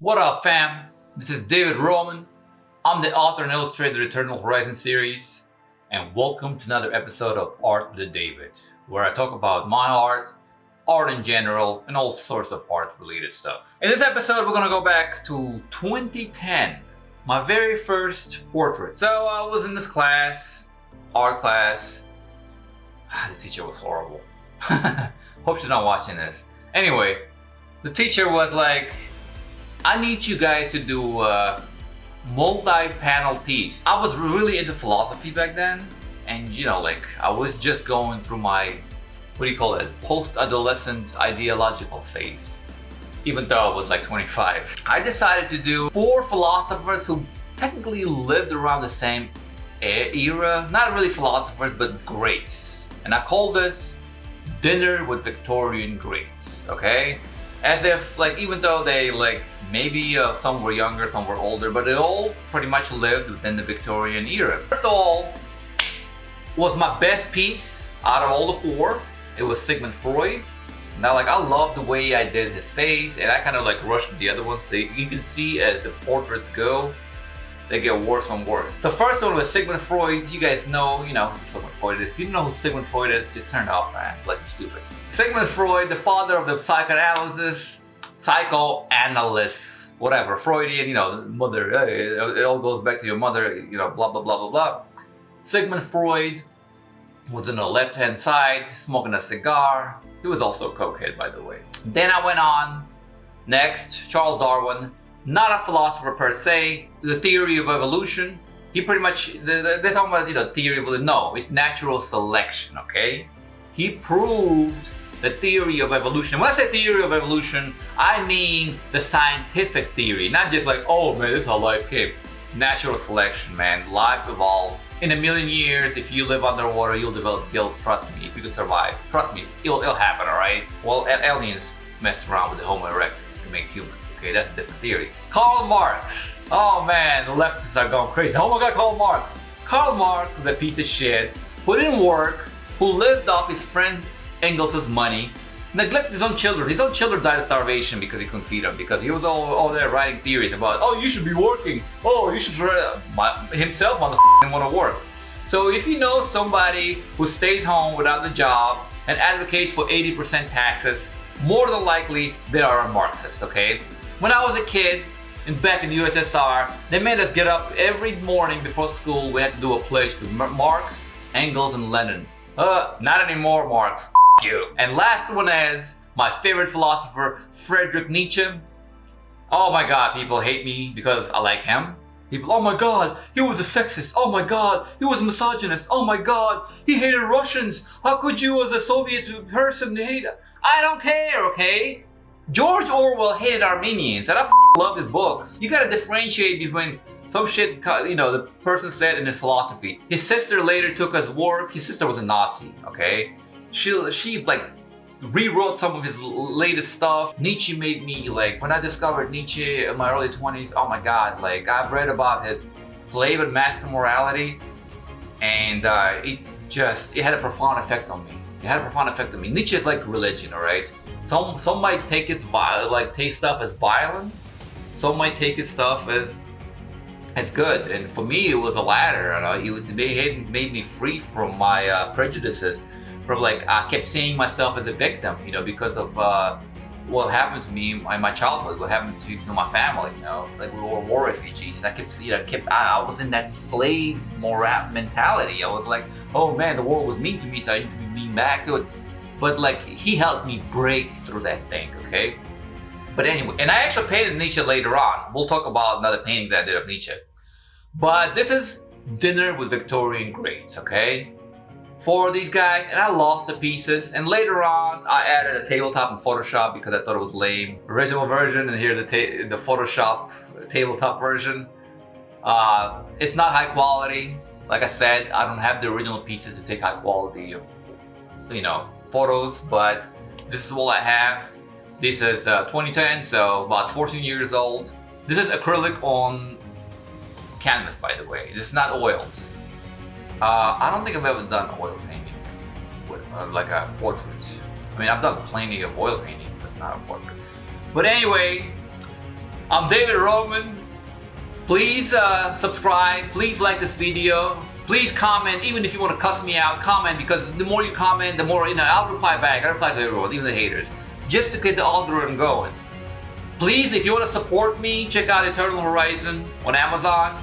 What up, fam? This is David Roman. I'm the author and illustrator of the Eternal Horizon series, and welcome to another episode of Art with David, where I talk about my art in general, and all sorts of art-related stuff. In this episode, we're gonna go back to 2010, my very first portrait. So I was in this class, art class. The teacher was horrible. Hope she's not watching this. Anyway, the teacher was like, I need you guys to do a multi-panel piece. I was really into philosophy back then, and I was just going through my, post-adolescent ideological phase. Even though I was like 25. I decided to do 4 philosophers who technically lived around the same era. Not really philosophers, but greats. And I called this Dinner with Victorian Greats, okay? As if, even though they, maybe some were younger, some were older, but they all pretty much lived within the Victorian era. First of all, was my best piece out of all the 4. It was Sigmund Freud. Now, I love the way I did his face, and I kind of rushed the other ones, so you can see as the portraits go, they get worse and worse. So first one was Sigmund Freud. You guys know, who Sigmund Freud is. If you know who Sigmund Freud is, just turn it off, man. You're stupid. Sigmund Freud, the father of the psychoanalyst, whatever, Freudian, mother, it all goes back to your mother, blah, blah, blah, blah, blah. Sigmund Freud was on the left-hand side, smoking a cigar. He was also a cokehead, by the way. Then I went on, next, Charles Darwin, not a philosopher per se, the theory of evolution. He pretty much, they're talking about, theory of evolution. No, it's natural selection, okay? He proved the theory of evolution. When I say theory of evolution, I mean the scientific theory, not just oh man, this is how life came. Natural selection, man. Life evolves. In a million years, if you live underwater, you'll develop gills. Trust me, if you can survive. Trust me, it'll happen, all right? Well, aliens mess around with the Homo erectus to make humans. Okay, that's a different theory. Karl Marx. Oh man, the leftists are going crazy. Oh my God, Karl Marx. Karl Marx was a piece of shit who didn't work, who lived off his friend Engels' money, neglected his own children. His own children died of starvation because he couldn't feed them, because he was all there writing theories about, oh, you should be working. Oh, you should himself want to work. So if you know somebody who stays home without a job and advocates for 80% taxes, more than likely they are a Marxist, okay? When I was a kid, and back in the USSR, they made us get up every morning before school. We had to do a pledge to Marx, Engels, and Lenin. Not anymore, Marx. You. And last one is my favorite philosopher, Friedrich Nietzsche. Oh my God, people hate me because I like him. People, oh my God, he was a sexist. Oh my God, he was a misogynist. Oh my God, he hated Russians. How could you as a Soviet person hate? I don't care, okay? George Orwell hated Armenians, and I love his books. You gotta differentiate between some shit, the person said in his philosophy. His sister later took his work. His sister was a Nazi, okay? She rewrote some of his latest stuff. Nietzsche made me, when I discovered Nietzsche in my early 20s, oh my God, I've read about his Slave and Master morality, and it had a profound effect on me. It had a profound effect on me. Nietzsche is like religion, all right? Some might take it, take stuff as violent. Some might take his stuff as good. And for me, it was the latter. It made me free from my prejudices. From I kept seeing myself as a victim, because of what happened to me in my childhood, what happened to my family, we were war refugees. And I was in that slave moral mentality. I was like, oh man, the world was mean to me, so I need to be mean back to it. But he helped me break through that thing, okay? But anyway, and I actually painted Nietzsche later on. We'll talk about another painting that I did of Nietzsche. But this is Dinner with Victorian Greats, okay? For these guys, and I lost the pieces, and later on I added a tabletop in Photoshop because I thought it was lame. Original version, and here the Photoshop tabletop version. It's not high quality. Like I said, I don't have the original pieces to take high quality, photos, but this is all I have. This is 2010, so about 14 years old. This is acrylic on canvas, by the way. This is not oils. I don't think I've ever done oil painting with a portrait. I mean, I've done plenty of oil painting, but not a portrait. But anyway, I'm David Roman. Please subscribe. Please like this video. Please comment. Even if you want to cuss me out, comment, because the more you comment, the more, I'll reply back. I reply to everyone, even the haters, just to get the algorithm going. Please, if you want to support me, check out Eternal Horizon on Amazon.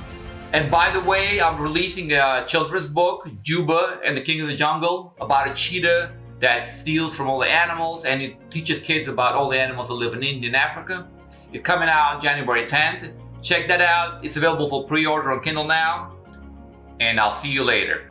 And by the way, I'm releasing a children's book, Juba and the King of the Jungle, about a cheetah that steals from all the animals, and it teaches kids about all the animals that live in India and Africa. It's coming out on January 10th. Check that out. It's available for pre-order on Kindle now. And I'll see you later.